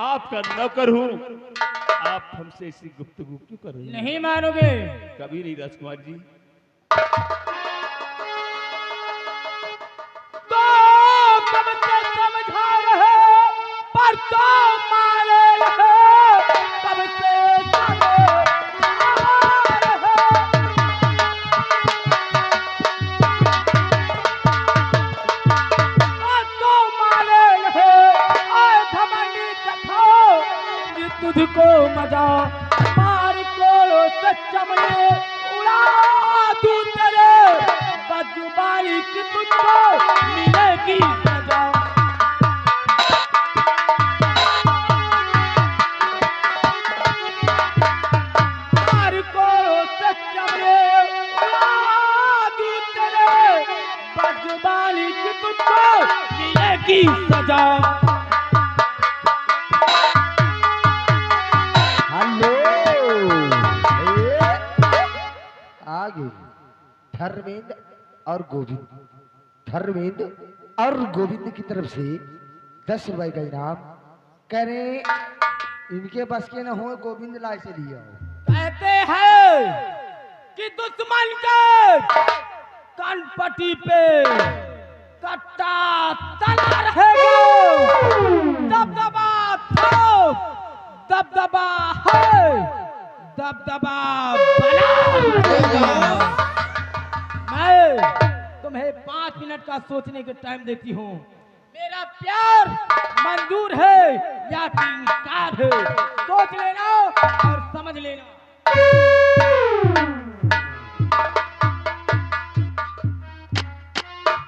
आपका नौकर हूँ। आप हमसे ऐसी गुफ्तगू क्यों कर रही हैं? नहीं मानोगे? कभी नहीं राजकुमार जी। तो कब से समझा रहे पर तो मारे रहे, कब से समझा रहे। और तो मारे रहे आए घमंडी कथो, ये तुझको मजा मार को चमड़े उड़ा दूं तेरे, बदजुबानी की तुझको मिलेगी सजा। मार को चमड़े उड़ा दूं तेरे, बदजुबानी की तुझको मिलेगी सजा। हेलो। आगे धर्मेंद्र और गोविंद, धर्मेंद्र और गोविंद की तरफ से 10 रुपए का इनाम। कह रहे इनके बस के न हो, गोविंद लाए से लिया हो। कहते हैं कि दुश्मन के कनपटी पे कट्टा तना रहेगा, दबदबा था, दबदबा है, दबदबा बना रहेगा। मैं तुम्हें 5 मिनट का सोचने का टाइम देती हूँ। मेरा प्यार मंजूर है या कि इनकार है, सोच लेना और समझ लेना।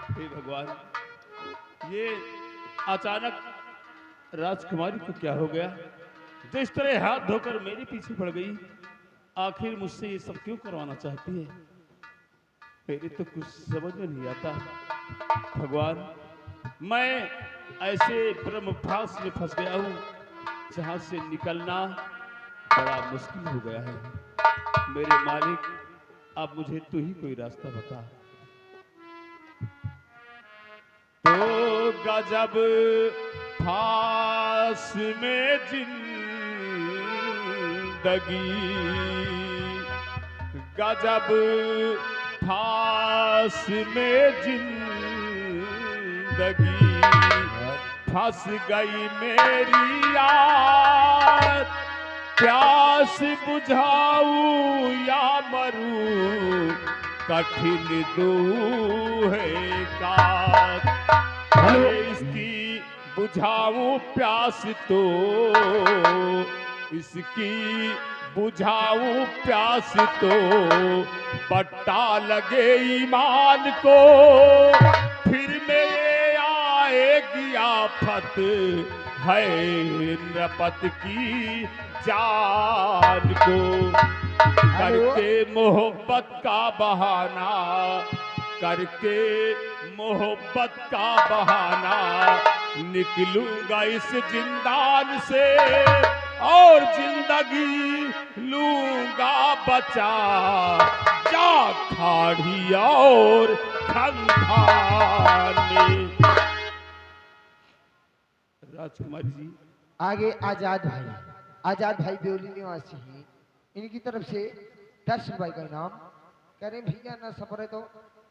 हे भगवान, ये अचानक राजकुमारी को क्या हो गया? जिस तरह हाथ धोकर मेरे पीछे पड़ गई, आखिर मुझसे ये सब क्यों करवाना चाहती है? मेरे तो कुछ समझ में नहीं आता। भगवान, मैं ऐसे ब्रह्मफास में फंस गया हूँ जहां से निकलना बड़ा मुश्किल हो गया है। मेरे मालिक, अब मुझे तू ही कोई रास्ता बता। तो गजब फास में जिंदगी, गजब फास में जिंदगी, फंस गई मेरी यार, प्यास बुझाऊं या मरूं, कठिन दो है का। अरे इसकी बुझाऊं प्यास तो, इसकी बुझाऊं प्यास तो, पट्टा लगे ईमान को, फिर मेरे आएगी आफत है नपत की जान को। करके मोहब्बत का बहाना, करके मोहब्बत का बहाना, निकलूंगा इस जिंदान से और जिंदगी लूंगा बचा, जा खाड़ी और खंधानी। राजकुमारी जी। आगे आजाद भाई बेवली निवासी हैं, इनकी तरफ से 10 रुपए का इनाम। कह रहे भैया ना सफर तो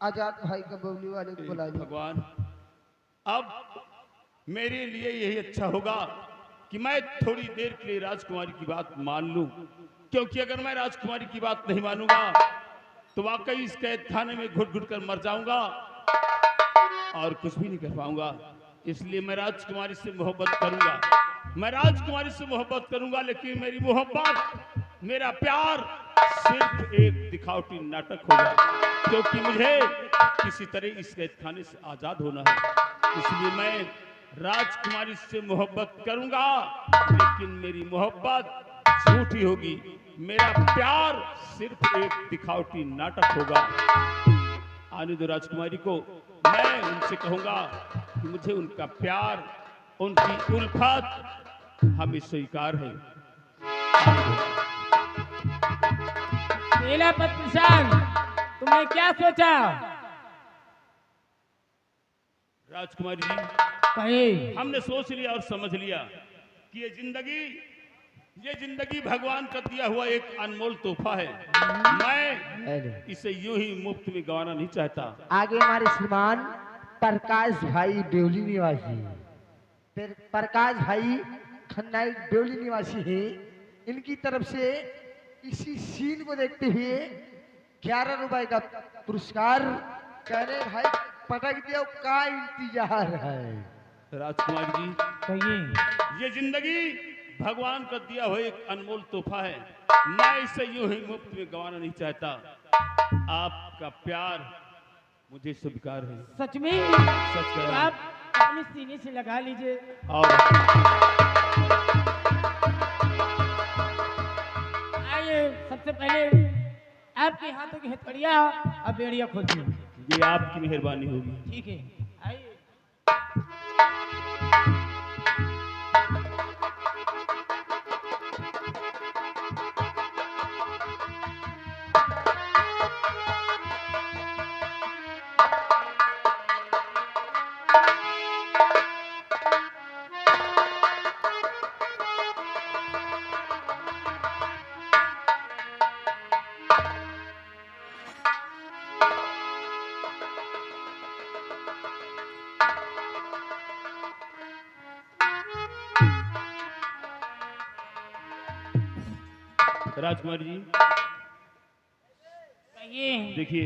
आजाद भाई का बेवली वाले को बुला लो। भगवान, अब मेरे लिए यही अच्छा होगा कि मैं थोड़ी देर के लिए राजकुमारी की बात मान लूं, क्योंकि अगर मैं राजकुमारी की बात नहीं मानूंगा तो वाकई इस कैद खाने में घुट घुट कर मर जाऊंगा और कुछ भी नहीं कर पाऊंगा। इसलिए मैं राजकुमारी से मोहब्बत करूंगा, मैं राजकुमारी से मोहब्बत करूंगा, लेकिन मेरी मोहब्बत, मेरा प्यार सिर्फ एक दिखावटी नाटक होगा, क्योंकि मुझे किसी तरह इस कैद खाने से आजाद होना है। इसलिए मैं राजकुमारी से मोहब्बत करूंगा, लेकिन मेरी मोहब्बत झूठी होगी, मेरा प्यार सिर्फ एक दिखावटी नाटक होगा। आने दो राजकुमारी को, मैं उनसे कहूंगा कि मुझे उनका प्यार, उनकी उल्फत हमें स्वीकार है। सेनापति शान, तुमने क्या सोचा? राजकुमारी जी, कहीं हमने सोच लिया और समझ लिया। कि ये जिंदगी भगवान का दिया हुआ एक अनमोल तोहफा है। मैं इसे यूं ही मुफ्त में गंवाना नहीं चाहता। आगे हमारे श्रीमान प्रकाश भाई बेवली निवासी, फिर प्रकाश भाई खन्ना बेवली निवासी हैं। इनकी तरफ से इसी सीन को देखते हुए 11 रुपए का पुरस्कार। कह रहे भाई पटक दिया, का इंतजार है। राजकुमार जी, कहिए। ये जिंदगी भगवान का दिया हुआ एक अनमोल तोहफा है। मैं इसे यूं ही मुफ्त में गंवाना नहीं चाहता। आपका प्यार मुझे स्वीकार है। सच में? सच कह तो रहा आप अपने सीने से लगा लीजिए। और आइए, सबसे पहले आपके हाथों की हथकड़ियाँ अब बेड़िया खोलिए। ये आपकी मेहरबानी होगी। ठीक है, आइए। राजकुमार जी, कहिए। देखिए,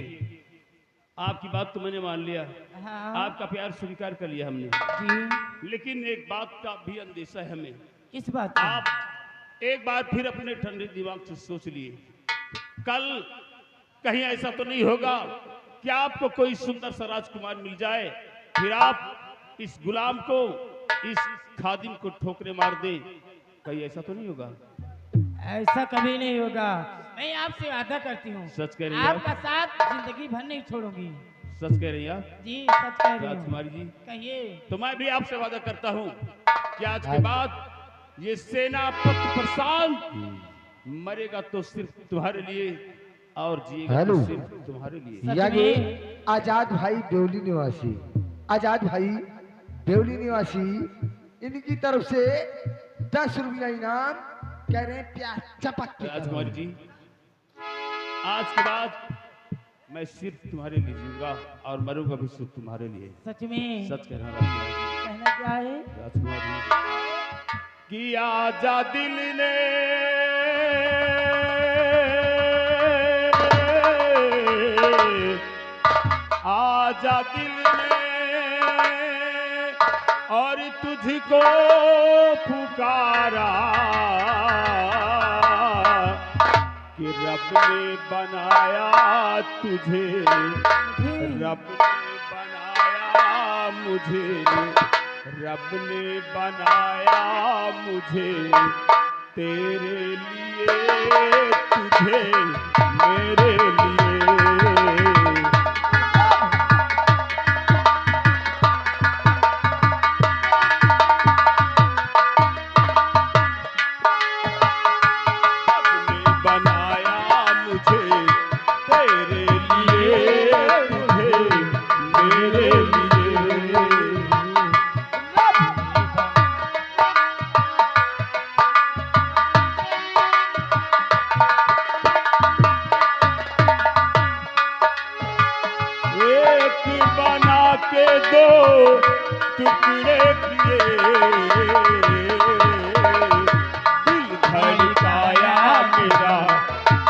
आपकी बात तो मैंने मान लिया, हाँ आपका प्यार स्वीकार कर लिया हमने, जी। लेकिन एक बात का भी अंदेशा है हमें। किस बात का? आप एक बार फिर अपने ठंडे दिमाग से सोच लिए, कल कहीं ऐसा तो नहीं होगा कि आपको कोई सुंदर सा राजकुमार मिल जाए, फिर आप इस गुलाम को, इस खादिम को ठोकरे मार दे। कहीं ऐसा तो नहीं होगा? ऐसा कभी नहीं होगा। मैं आपसे वादा करती हूँ, सच कह रही हैं आप? आपका साथ जिंदगी भर नहीं छोड़ूंगी। सच कह रही हैं आप? जी सच कह रही हूँ। राजकुमार जी, कहिए। तो मैं भी आपसे वादा करता हूँ कि आज के बाद ये सेनापति प्रशांत मरेगा तो सिर्फ तुम्हारे लिए और जिएगा तो सिर्फ तुम्हारे लिए। सच यानी में? आजाद भाई बेवली निवासी, आजाद भाई बेवली निवासी, इनकी तरफ से 10 रुपया इनाम। कह रहे हैं प्यार चपक के राजकुमार करो। जी, आज के बाद मैं सिर्फ तुम्हारे लिए जीऊंगा और मरूंगा भी सिर्फ तुम्हारे लिए। सच में? सच कह रहा हूँ राजकुमार जी। कहना क्या है? राजकुमार जी, कि आजा दिल ने आजा दिल ने और तुझको पुकारा कि रब ने बनाया तुझे, रब ने बनाया मुझे, रब ने बनाया मुझे तेरे लिए, तुझे मेरे लिए। के दो टुकड़े किए, दिल धड़काया मेरा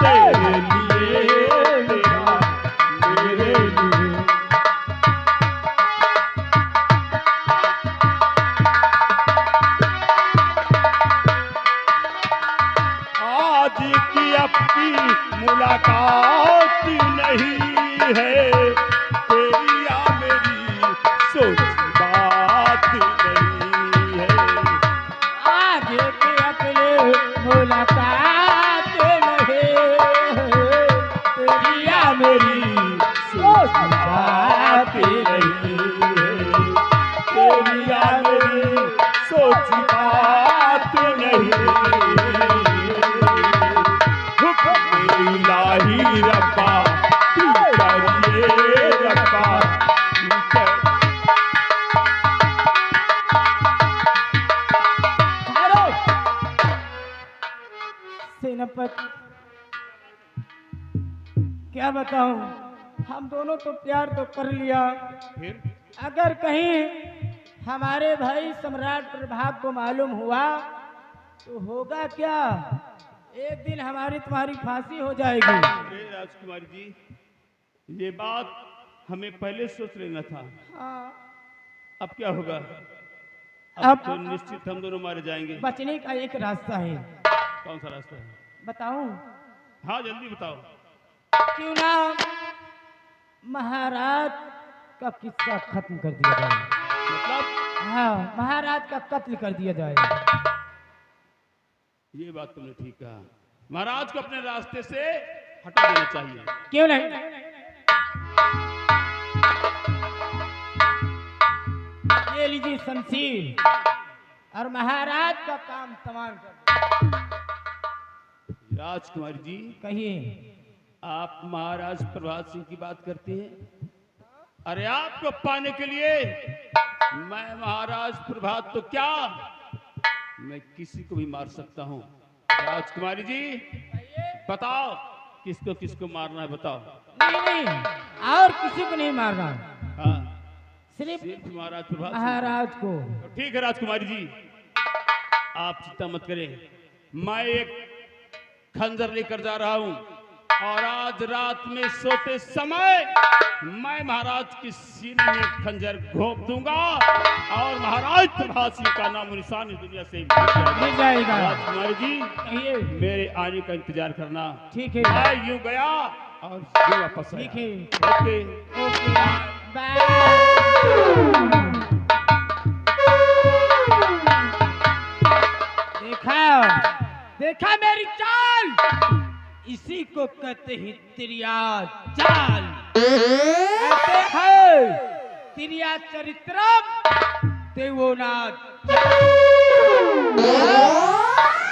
तेरे लिए, मेरा मेरे लिए। आज की अपनी मुलाकात नहीं है, तेरी या मेरी सोच बात नहीं है। आज के अपने मुलाकात नहीं, तेरी या मेरी सोच बात नहीं है, तेरी या मेरी सोच बात नहीं। हुक्म इलाही रब्बा तू करिए रब्बा, सेनापति, क्या बताऊं, हम दोनों तो प्यार तो कर लिया, फिर अगर कहीं हमारे भाई सम्राट प्रभात को मालूम हुआ तो होगा क्या, एक दिन हमारी तुम्हारी फांसी हो जाएगी। अरे राजकुमारी जी, ये बात हमें पहले सोच लेना था। हाँ, अब क्या होगा? अब तो निश्चित हम दोनों मारे जाएंगे। बचने का एक रास्ता है, कौन सा रास्ता है? बताऊं? हाँ जल्दी बताओ। क्यों ना महाराज का किस्सा खत्म कर दिया जाए। मतलब हाँ, महाराज का कत्ल कर दिया जाए। ये बात तुमने ठीक कहा, महाराज को अपने रास्ते से हटा देना चाहिए। क्यों नहीं? ये लीजिए शमशीर और महाराज का काम तमाम कर दो। राजकुमारी जी, कहिए। आप महाराज प्रभात सिंह की बात करते हैं? अरे आपको पाने के लिए मैं महाराज प्रभात तो क्या, मैं किसी को भी मार सकता हूँ। राजकुमारी जी बताओ, किसको किसको मारना है बताओ। नहीं नहीं, और किसी को नहीं मारना, हाँ, सिर्फ सिर्फ महाराज प्रभात सिंह। महाराज को। तो ठीक है राजकुमारी जी, आप चिंता मत करें, मैं एक खंजर लेकर जा रहा हूं और आज रात में सोते समय मैं महाराज के सीने में खंजर घोंप दूंगा और महाराज प्रभात सिंह का नाम और निशान इस दुनिया से मिट जाएगा। राजकुमारी जी कहिए। मेरे आने का इंतजार करना। ठीक है। मैं यूं गया और यूं वापस आया। ठीक है। ओके। Okay bye. देखा देखा मेरी चाल, इसी को कहते हैं तिरिया चाल, कहते हैं तिरिया चरित्रम देवोनाथ।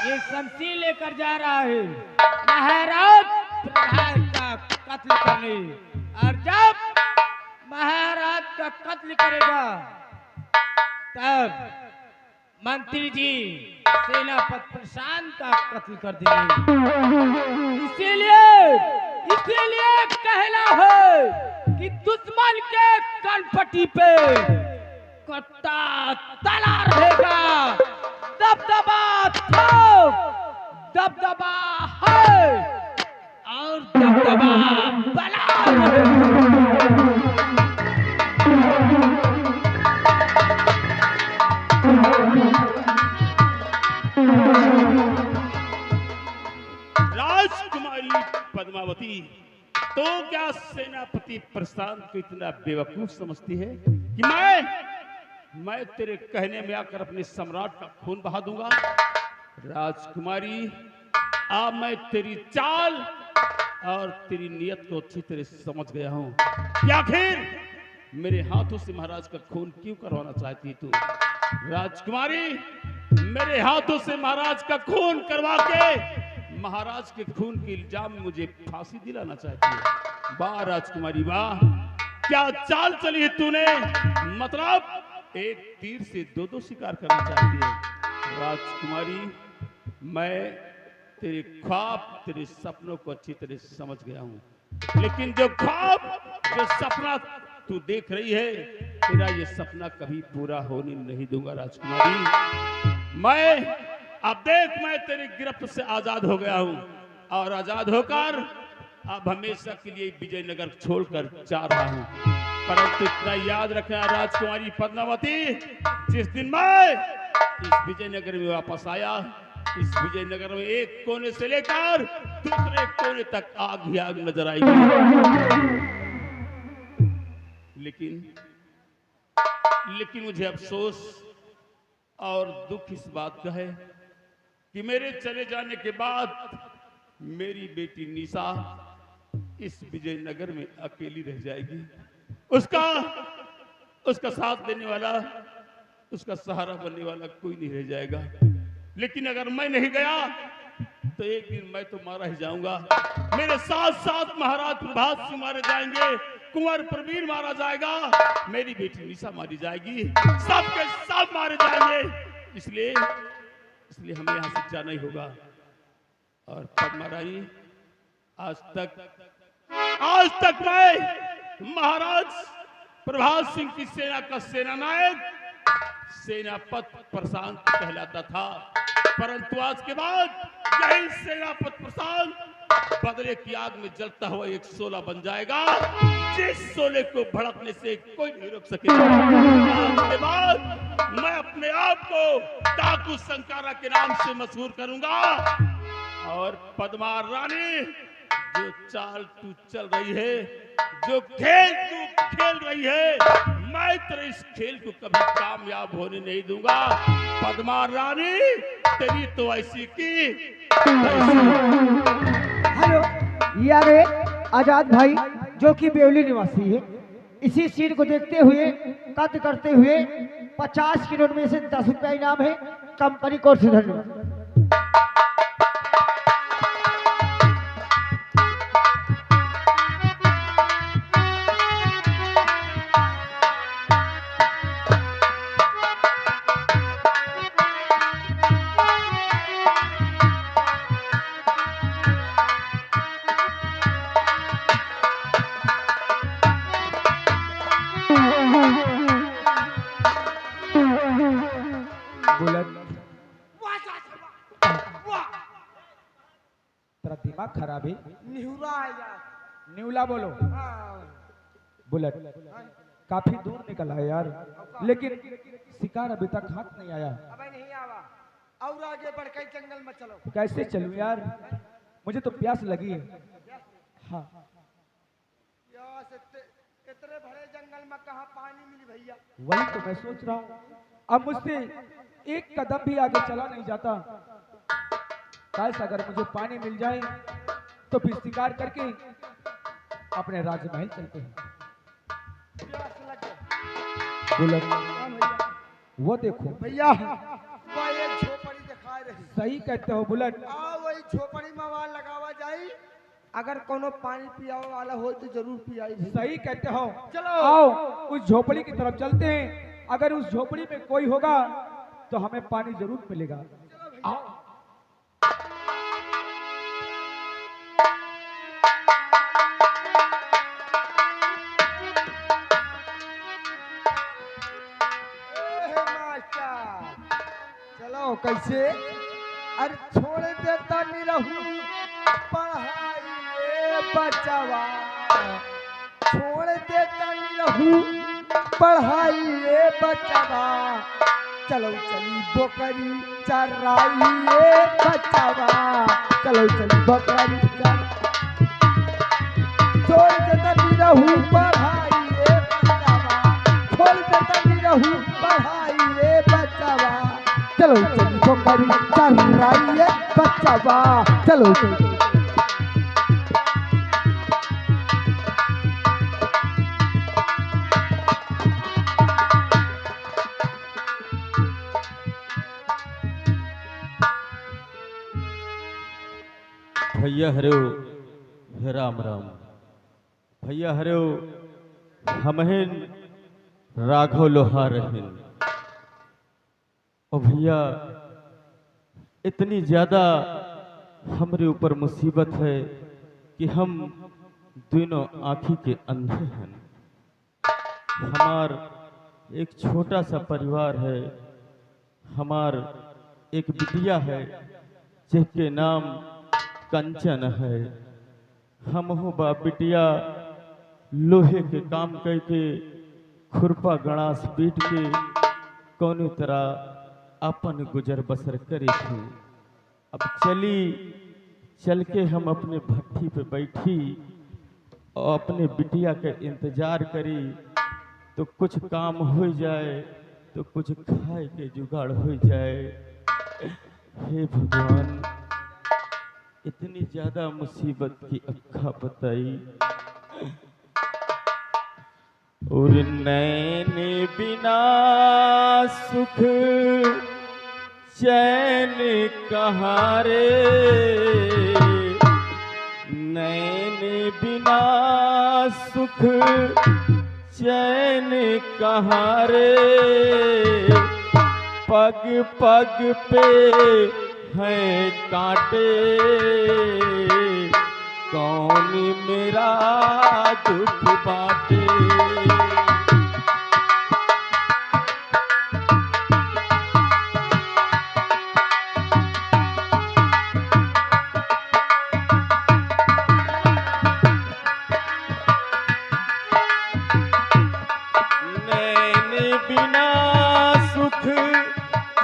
ये शमशीर लेकर जा रहा है महाराज प्रभात का कत्ल करने, और जब महाराज का कत्ल करेगा तब मंत्री जी सेनापति प्रशांत का कत्ल कर देंगे। इसीलिए कहना है कि दुश्मन के कनपट्टी पे कट्टा तला रहेगा, दबदबा था, दबदबा है और दबदबा बना रहेगा। राजकुमारी पद्मावती, तो क्या सेनापति प्रशांत को इतना बेवकूफ समझती है कि मैं तेरे कहने में आकर अपने सम्राट का खून बहा दूंगा? राजकुमारी, अब मैं तेरी चाल और तेरी नीयत को अच्छी तरह समझ गया हूं कि आखिर मेरे हाथों से महाराज का खून क्यों करवाना चाहती है तू? राजकुमारी, मेरे हाथों से महाराज का खून करवा के महाराज के खून के इल्जाम में मुझे फांसी दिलाना चाहती है। वाह राजकुमारी वाह, क्या चाल चली है तूने, मतलब एक तीर से दो शिकार करना चाहती है। राजकुमारी, मैं तेरे ख्वाब, तेरे सपनों को अच्छी तरह समझ गया हूं, लेकिन जो ख्वाब, जो सपना तू देख रही है, तेरा ये सपना कभी पूरा होने नहीं दूंगा राजकुमारी। अब देख, मैं तेरी गिरफ्त से आजाद हो गया हूं और आजाद होकर अब हमेशा के लिए विजयनगर छोड़कर जा रहा हूं। परंतु इतना याद रखना राजकुमारी पद्मावती, जिस दिन मैं इस विजयनगर में वापस आया, इस विजयनगर में एक कोने से लेकर दूसरे कोने तक आग ही आग नजर आएगी। लेकिन मुझे अफसोस और दुख इस बात का है कि मेरे चले जाने के बाद मेरी बेटी निशा इस विजयनगर में अकेली रह जाएगी। उसका साथ देने वाला, उसका सहारा बनने वाला कोई नहीं रह जाएगा। लेकिन अगर मैं नहीं गया तो एक दिन मैं तो मारा ही जाऊंगा। मेरे साथ साथ महाराज प्रभात सिंह मारे जाएंगे, कुंवर प्रवीण मारा जाएगा, मेरी बेटी निशा मारी जाएगी, सबके सब मारे जाएंगे। इसलिए हमें यहां से जाना ही होगा। और पद्मा रानी, आज तक मैं महाराज प्रभात सिंह की सेना का सेनानायक, सेनापति प्रशांत कहलाता था, परंतु आज के बाद यही सेनापति प्रशांत बदले की आग में जलता हुआ एक शोला बन जाएगा, जिस शोले को भड़कने से कोई नहीं रोक सकेगा। आज के बाद मैं अपने आप को डाकू संकारा के नाम से मशहूर करूंगा, और पद्मा रानी, जो चाल तू चल रही है, जो खेल तू खेल रही है, मैं तेरे इस खेल को कभी कामयाब होने नहीं दूंगा। पद्मा रानी, तेरी तो ऐसी की हेलो, यारे आजाद भाई जो कि बेवली निवासी है, इसी सीन को देखते हुए कद करते हुए 50 की नोट में से 10 रुपया इनाम है, कंपनी को से धन्यवाद। तेरा दिमाग खराब है। न्यूला बोलो। बुलेट काफी दूर निकला है यार, लेकिन शिकार अभी तक हाथ नहीं आया। अबे नहीं आवा, और आगे बढ़ के जंगल में चलो। कैसे चलूं यार, मुझे तो प्यास लगी है। हाँ, इतने बड़े जंगल में कहाँ पानी मिली भैया? वही तो मैं सोच रहा हूँ। अब मुझसे एक कदम भी आगे चला नहीं जाता। काश अगर मुझे पानी मिल जाए तो फिर शिकार करके अपने राजमहल चलते हैं। प्यास लग गई। बुलेट वो देखो भैया, वो एक झोपड़ी दिखाई रही। सही कहते हो बुलेट। आओ वही झोपड़ी में वहाँ लगावा जाई, अगर कोनो पानी पियावे वाला हो तो जरूर पियाई। सही कहते हो, चलो आओ उस झोपड़ी की तरफ चलते हैं। अगर उस झोपड़ी में कोई होगा तो हमें पानी जरूर मिलेगा। आओ। चलो कैसे? अरे छोड़ देता नहीं रहूं पढ़ाई रे बचवा, छोड़ देता नहीं रहूं पढ़ाई रे बचवा, चलो चली बकरी चराई रे बचवा, चलो चली बकरी छोड़ देता नहीं रहूं पढ़ाई रे बचवा, छोड़ देता नहीं रहूं पढ़ाई रे बचवा, चलो चली बकरी चराई रे बचवा, चलो चलो। भैया हरो राम राम। भैया हरो हमहिन राघव लोहार रहन। और भैया इतनी ज्यादा हमरे ऊपर मुसीबत है कि हम दोनों आँखी के अंधे हैं। हमार एक छोटा सा परिवार है, हमार एक बिटिया है जिसके नाम कंचन है। हम हो बाप बिटिया लोहे के काम करके खुरपा गणास पीट के कौन तरह अपन गुजर बसर करे थे। अब चल के हम अपने भट्ठी पे बैठी और अपने बिटिया का इंतजार करी तो कुछ काम हो जाए, तो कुछ खाए के जुगाड़ हो जाए। हे भगवान, इतनी ज्यादा मुसीबत की अक्खा बताई। और नैन बिना सुख चैन कहाँ रे, नैन बिना सुख चैन कहाँ रे, पग पग पे हैं कांटे, कौन मेरा दुख बांटे। नैन बिना सुख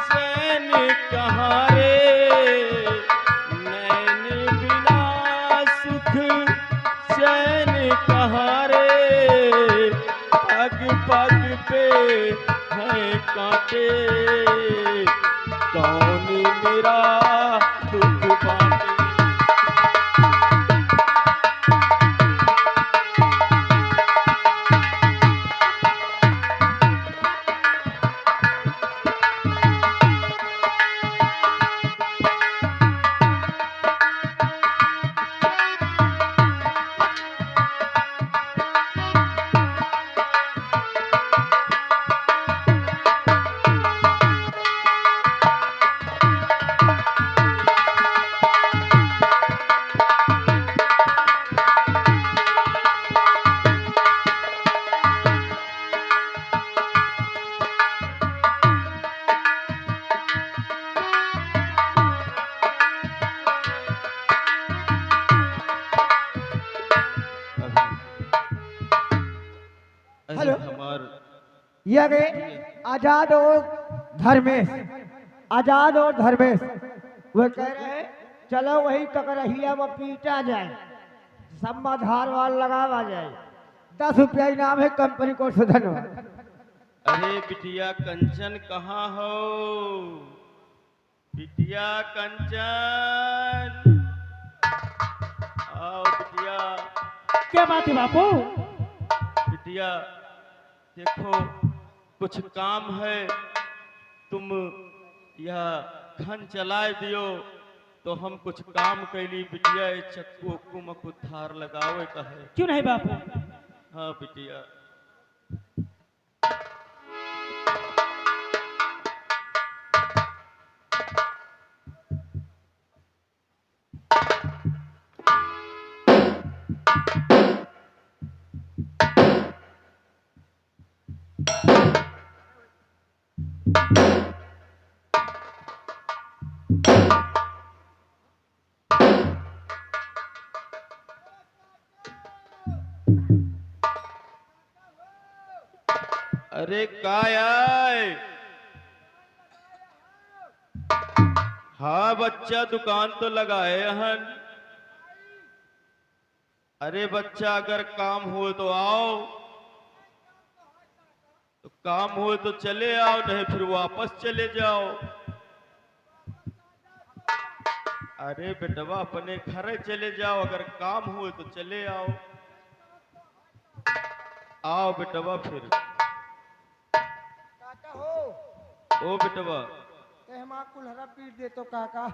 चैन कहाँ रे, नैन बिना सुख चैन कहाँ रे, पग पग पे हैं कांटे, कौन मेरा दुख बांटे। हेलो। हमार ये गए आजाद और धर्मेश, आजाद और धर्मेश। वो कह रहे हैं चलो वही ककरहिया में पीटा जाए, सब में धार वाल लगावा जाए, 10 रुपया इनाम है कंपनी को से धन्यवाद। अरे बिटिया कंचन कहाँ हो, बिटिया कंचन आओ बिटिया। क्या बात है बापू? बिटिया देखो कुछ काम है, तुम यह खन चलाए दियो तो हम कुछ काम कैली। बिटिया ये चक्कू उक्कू में कुछ धार लगावे का है। क्यों नहीं बापू? हाँ बिटिया। अरे काय आए? हाँ बच्चा दुकान तो लगाए हन। अरे बच्चा अगर काम हो तो आओ, तो काम हो तो चले आओ, नहीं फिर वापस चले जाओ। अरे बेटवा अपने घर चले जाओ, अगर काम हो तो चले आओ। आओ बेटवा फिर। काका हो ओ बेटवा ते हमार कुल्हरा पीट दे तो काका।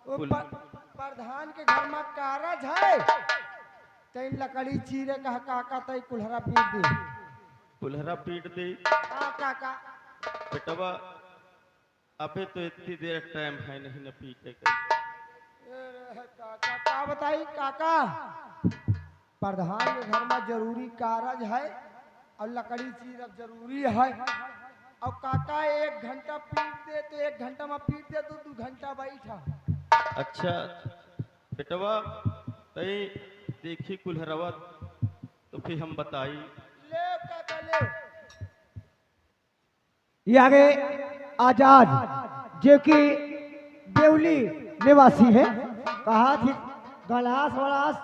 वो कुल- प्रधान के घर में कारज है, तैन लकड़ी चीरे कहा काका तई कुल्हरा पीट दे। कुल्हरा पीट दे। हाँ काका। बेटवा अबे तो इतनी देर टाइम है नहीं न पीटे का। काका का बताई काका, प्रधान के घर में जरूरी कारज है और लकड़ी चीरब जरूरी है। और काका 1 घंटा पीट दे तो 1 घंटा में पीट दे तो 2 घंटा बैठा। अच्छा बेटवा तई देखी कुल्हरवा तो फिर हम बताई। ले काका ले। ये आगे आजाद जो कि देवली निवासी है। कहा थी गलास वलास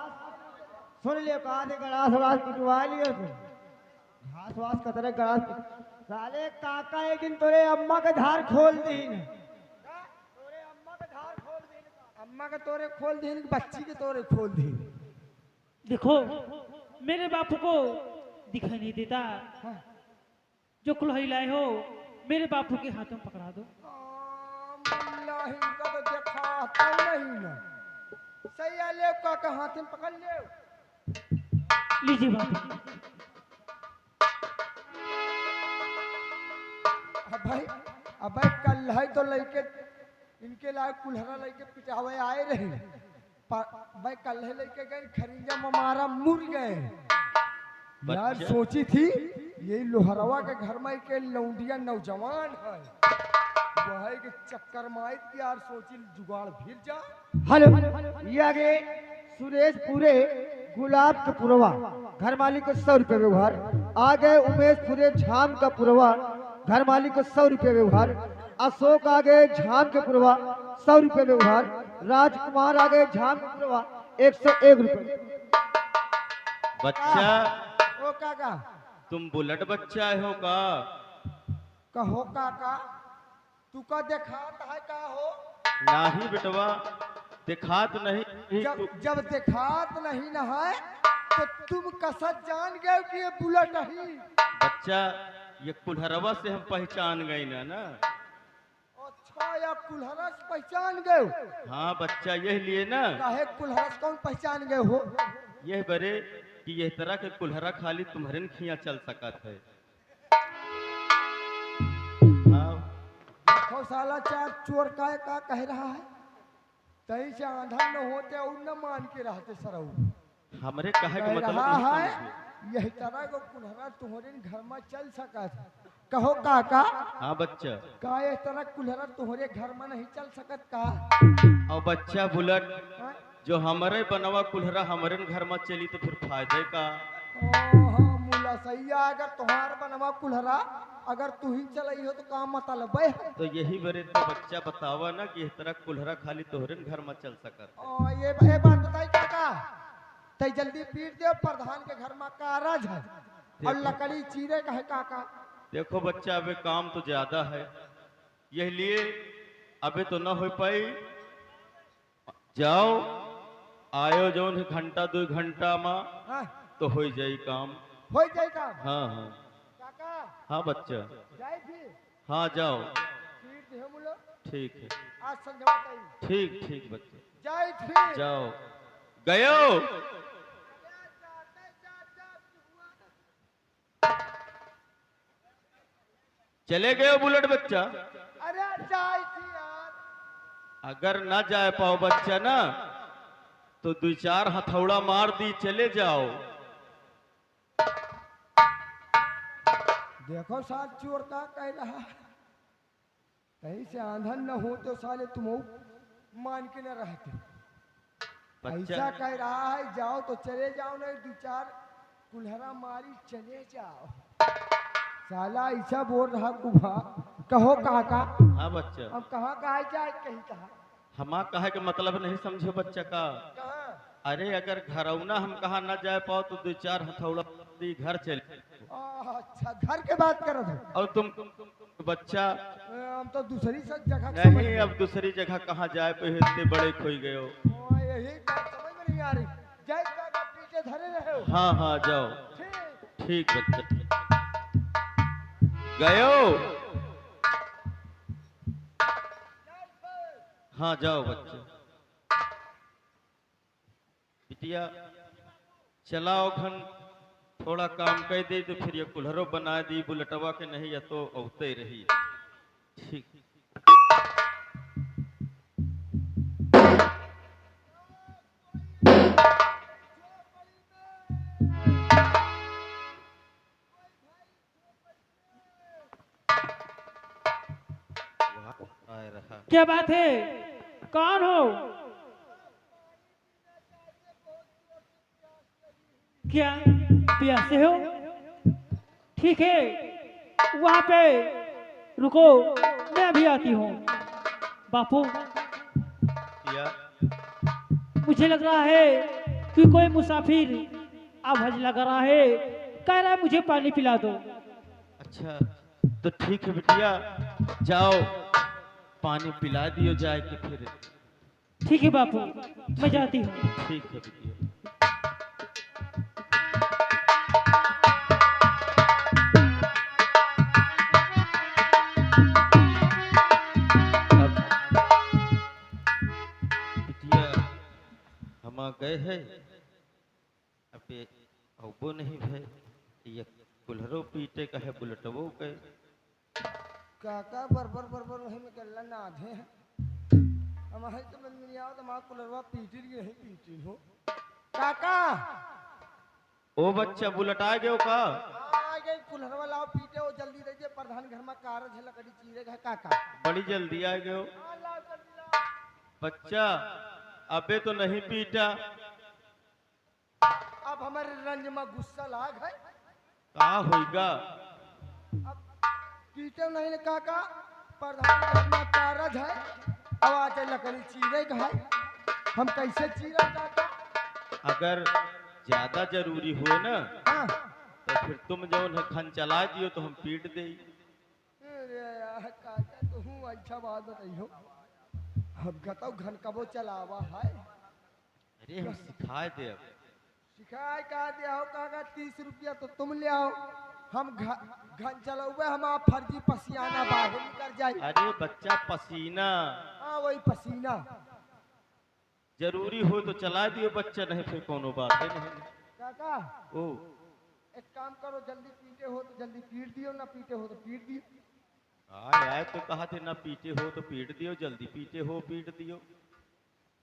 सुन लियो, कहा थे गलास वलास पिटवा लियो तो घास वास कतरे गलास साले काका एक दिन तोरे अम्मा के धार खोल दी। तोरे अम्मा के धार खोल दी, अम्मा के तोरे खोल दी, बच्ची के तोरे खोल दी। देखो मेरे बापू को दिखाई नहीं देता, जो कुल्हाड़ी लाए हो मेरे बापू के हाथों में पकड़ा दो। मुल्ला इनका तो देखा तो नहीं ना। सही है, ले काका हाथ में पकड़ ले। लीजिए बापू। अब भाई कल है तो लड़के इनके लायक कुल्हरा लेके पिटावे आए रहे भाई कल लेके गए खरीजा मारा मुर गए यार। बच्चा। सोची थी यही लोहरवा के घर में के लौंडिया नौजवान है वही के चक्कर मार के यार सोची जुगाड़ फिर जा। हेलो ये आगे सुरेश पूरे गुलाब का पुरवा घर मालिक को 100 रुपये व्यवहार। आगे उमेश पूरे झाम का पुरवा घर मालिक को 100 रुपये व्यवहार। अशोक आगे झाम के पुरवा 100 रुपये व्यवहार। राजकुमार आगे झाम के पुरवा 101 रुपये। बच्चा ओ काका तुम बुलेट बच्चा हो का? कहो काका तू का देखात है का हो? नाही बेटवा दिखात नहीं। जब देखात नहीं न है तो तुम कसत जान गए कि ये बुलेट नहीं। बच्चा ये कुल्हरवा से हम पहचान गए ना। अच्छा या कुल्हरा से पहचान गए? हाँ बच्चा यही लिए ना। काहे कुल्हरा से कौन पहचान गए हो? यह बरे कि यह तरह के कुल्हरा खाली तुम्हारे खिया चल सकत है। हाँ देखो साला चार चोर का कह रहा है तही से आंधा न होते और न मान के रहते सरऊ। हमरे कहे के कह मतलब रहा नहीं है समझे। यही तरह को कुल्हरा तुम्हारे घर में चल सकत है। कहो काका हाँ बच्चा। का इस तरह कुल्हरा तुम्हारे घर में नहीं चल सकत का? और बच्चा बुलेट हाँ? जो हमारे बनवा कुल्हरा हमारे घर में चली तो फिर फायदे का? हाँ मुला सही है। अगर तुम्हार बनवा कुल्हरा अगर तू ही चलाई हो तो काम मतलब है। तो यही बरे तो बच्चा बतावा ना कि इस तरह कुल्हरा खाली तोहरे घर में चल सकत। ये बात बताई काका तई जल्दी पीट दे प्रधान के घर में कारज है और लकड़ी चीरे का है काका। देखो बच्चा अबे काम तो ज्यादा है यही लिए अबे तो ना हो पाई। जाओ आयो जो घंटा 2 घंटा में हाँ तो हो जाई काम। हो जाए काम। हाँ हाँ काका हाँ बच्चा। जाए फिर हाँ जाओ पीट दे मुलो ठीक है। आज समझौता ही ठीक ठीक बच्चा जाए फिर। जाओ गयो। चले गए बुलेट बच्चा। अरे जाए थी यार। अगर ना जाए पाओ बच्चा ना तो 2-4 हथौड़ा मार दी चले जाओ। देखो साथ चोर का कह रहा है कहीं से आंधन न हो तो साले तुम मान के न रहते। बच्चा ऐसा कह रहा है जाओ तो चले जाओ नहीं 2-4 कुल्हरा मारी चले जाओ। साला ऐसा बोल रहा कुभा। कहो काका हाँ बच्चा। अब कहाँ कहा जाए कहीं कहा हमा कहे के मतलब नहीं समझो बच्चा का। कहाँ? अरे अगर घरौना हम कहा ना जाए पाओ तो 2-4 हथौड़ा दी घर चले। अच्छा घर के बात करो थे। और तुम बच्चा हम तो दूसरी सब जगह नहीं अब दूसरी जगह कहाँ जाए पे इतने बड़े खोई गए हो। यही बात समझ में नहीं आ रही। जय काका पीछे धरे रहे हो। हाँ हाँ जाओ ठीक। ठीक बच्चा गयो। हाँ जाओ बच्चा। बिटिया चलाओ घन थोड़ा काम कर दे तो फिर ये कुल्हरो बना दी बुलेटवा के नहीं या तो औते रही। ठीक आ रहा। क्या बात है? कौन हो? क्या प्यासे हो? ठीक है वहां पे रुको मैं अभी आती हूँ। बापू या मुझे लग रहा है कि कोई मुसाफिर आवाज लगा रहा है कह रहा है मुझे पानी पिला दो। अच्छा तो ठीक है बिटिया जाओ पानी पिला दियो जाए के फिर। ठीक है बापू मैं जाती हूँ। ठीक है बिटिया। अब बिटिया हम आ गए हैं अबे अबो नहीं भय ये कुल्हरो पीटे का है बुलेटवो के। काका बरबर बरबर वही में कल्ला ना आधे हैं। हमारे समझ में नहीं आओ तो हमारा कुलरवा पीटी रही है पीटी हो काका ओ बच्चा बुलटा गयो का? आ गए कुलरवा लाओ पीटे हो जल्दी दीजिए प्रधान घर में कारज है लकड़ी चीरे है काका बड़ी जल्दी आ गयो। हाँ, लाओ जल्दी लाओ। बच्चा अबे तो नहीं पीटा, अब हमारे रंज में गुस्सा लाग है का होगा? अब पीटे नहीं ने काका प्रधान घर में कारज है आवाज है लकड़ी चीरे का है हम कैसे चीरा काका अगर ज्यादा जरूरी हुए ना हाँ तो फिर तुम जो है खन चला दियो तो हम पीट दे। अरे यार काका तो हूँ अच्छा बात बताइयो हम कहता घन कबो चलावा है अरे हम सिखा दे अब। शिकायत कहा दिया हो काका 30 रुपया तो तुम ले आओ हम घन चलाओगे हम आप फर्जी पसियाना बाहर निकल जाए अरे बच्चा पसीना हाँ वही पसीना जरूरी हो तो चला दियो बच्चा, नहीं फिर कोनो बात है नहीं। काका ओ एक काम करो जल्दी पीटे हो तो जल्दी पीट दियो ना पीटे हो तो पीट दियो आए आए तो कहा थे ना पीटे हो तो पीट दियो, जल्दी पीटे हो पीट दियो।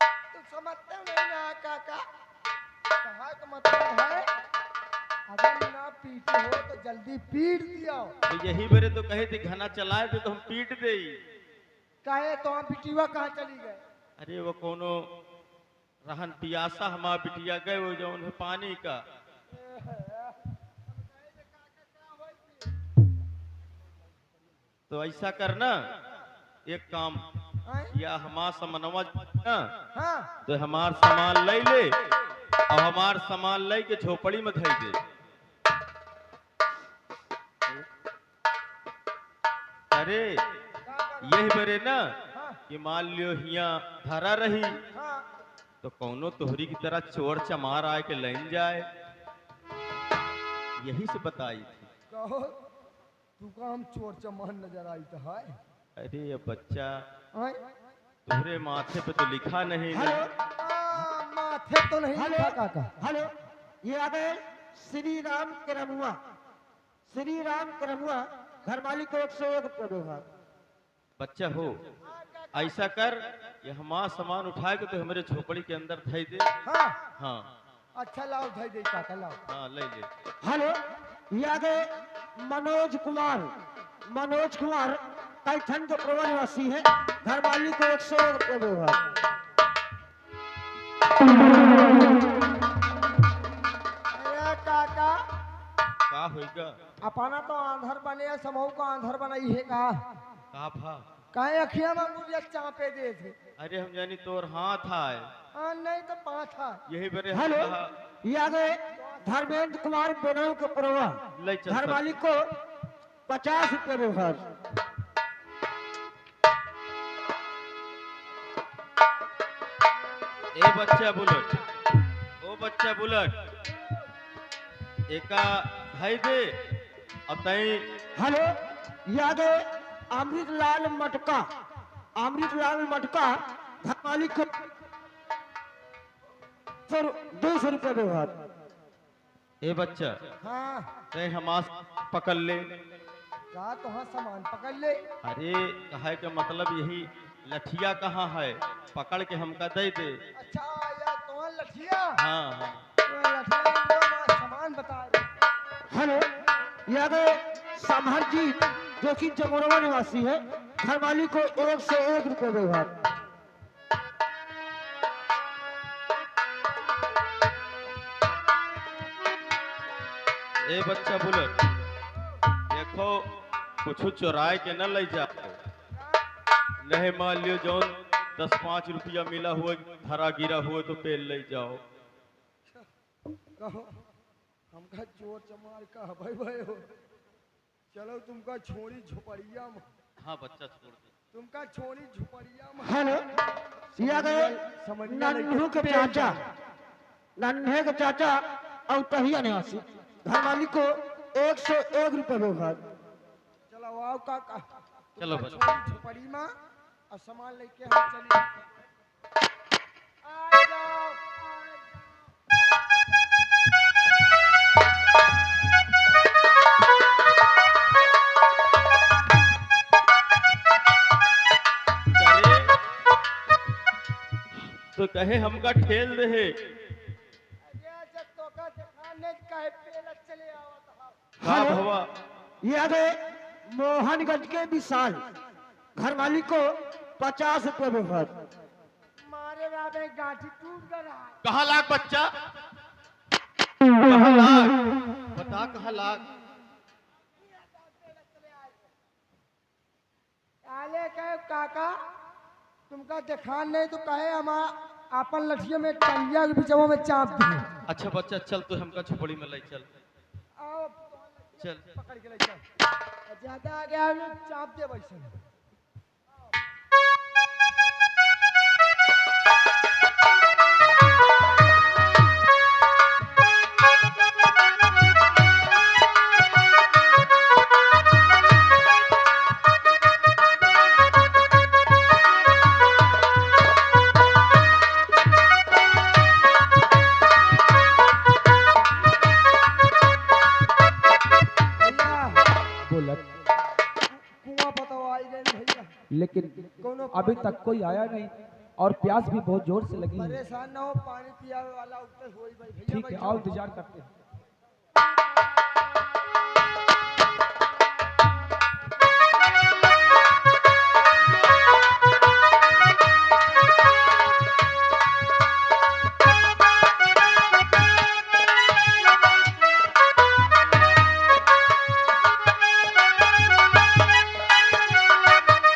तो समझते नहीं ना काका कहा का मतलब है अगर ना पीटे हो तो जल्दी पीट दियो तो यही मेरे तो कहे थे घना चलाए थे तो हम पीट दे। कहे तो हम पिटीवा कहाँ चली गए अरे वो कोनो रहन पियासा हमारा बिटिया गए वो जो उन्हें पानी का। तो ऐसा करना एक काम या हमारा समनवा ना हाँ तो हमार सामान ले ले और हमार सामान ले के झोपड़ी में धई दे। अरे यही बरे ना कि मान लियो हिया धरा रही हाँ तो कौनो तोहरी की तरह चोर चमार आए के लैन जाए, यही से बताई थी। कहो तू का हम चोर चमान नजर आई तो है अरे ये बच्चा आए? तोहरे माथे पे तो लिखा नहीं ना। माथे तो नहीं हेलो लिखा काका हेलो ये आ गए श्री राम करमुआ घर मालिक को 101 रुपया व्यवहार। बच्चा हो ऐसा कर ये हमारा सामान उठा के तो हमारे झोपड़ी के अंदर धई दे। हाँ हाँ अच्छा लाओ धई दे काका लाओ हाँ ले ले। हेलो ये आ गए मनोज कुमार कैथन के प्रवर निवासी है घर मालिक को 101 रुपया व्यवहार। अरे काका का होगा? अपना तो आंधर बने समूह को आंधर बनाई है का का भा? काहे अखिया में मुझे चापे दे थे अरे हम जानी तोर हाथ आए नहीं तो पाँच था यही बरे हेलो ये आ गए धर्मेंद्र कुमार बेनऊ के प्रवर ले चल घर सब। मालिक को 50 रुपया व्यवहार। ए बच्चा बुलेट, ओ बच्चा बुलेट, एका भाई दे अब तई। हेलो ये आ गए अमृतलाल मटका घर मालिक को 200 रुपया व्यवहार। ए बच्चा हाँ तय हमास पकड़ ले। का तो हाँ सामान पकड़ ले अरे कहे का मतलब यही लठिया कहाँ है, पकड़ के हमका दे दे। अच्छा या तो लठिया हाँ हाँ तो लठिया दो ना सामान बता रहे हेलो ये आ गए समहरजीत जो कि जमोरवा निवासी है घर मालिक को 101 रुपया व्यवहार। ए बच्चा बुलेट देखो कुछ चुराए के न ले जाओ, नहीं मान लियो जौन 10-5 रुपया मिला हुआ धरा गिरा हुआ तो पेल ले जाओ। कहो हमका चोर चमार का भाई भाई हो चलो तुमका छोड़ी झोपड़िया में हाँ बच्चा छोड़ दे। तुमका छोड़ी झोपड़िया में हेलो ये आ गए नन्हू के चाचा और तहिया निवासी घर मालिक को 101 रुपया व्यवहार। चलो आओ काका चलो तुमका बच्चा। छोड़ी झोपड़ी में और सामान लेके हम चले आ जाओ करे तो कहे हमका ठेल रहे। हाँ भवा, ये आगे मोहनगंज के विशाल घर मालिक को 50 रुपये व्यवहार। मारे बाबे गांठी टूट गया। कहाँ लाख बच्चा, कहाँ लाख, बता कहाँ लाख। आले कहे काका तुमका दिखान नहीं तो कहे हमारा अपन लठिया में टंगिया के बिचवा में चाप दिए। अच्छा बच्चा चल, तो हमका झोपड़ी में ले चल। आओ चल पकड़ के ले चल। ज्यादा आ गया चाप दे वैसे। लेकिन अभी तक कोई आया नहीं और प्यास भी बहुत जोर से लगी है। परेशान ना हो, पानी पिया वाला उत्तर होई भाई। ठीक है, आओ इंतजार करते हैं।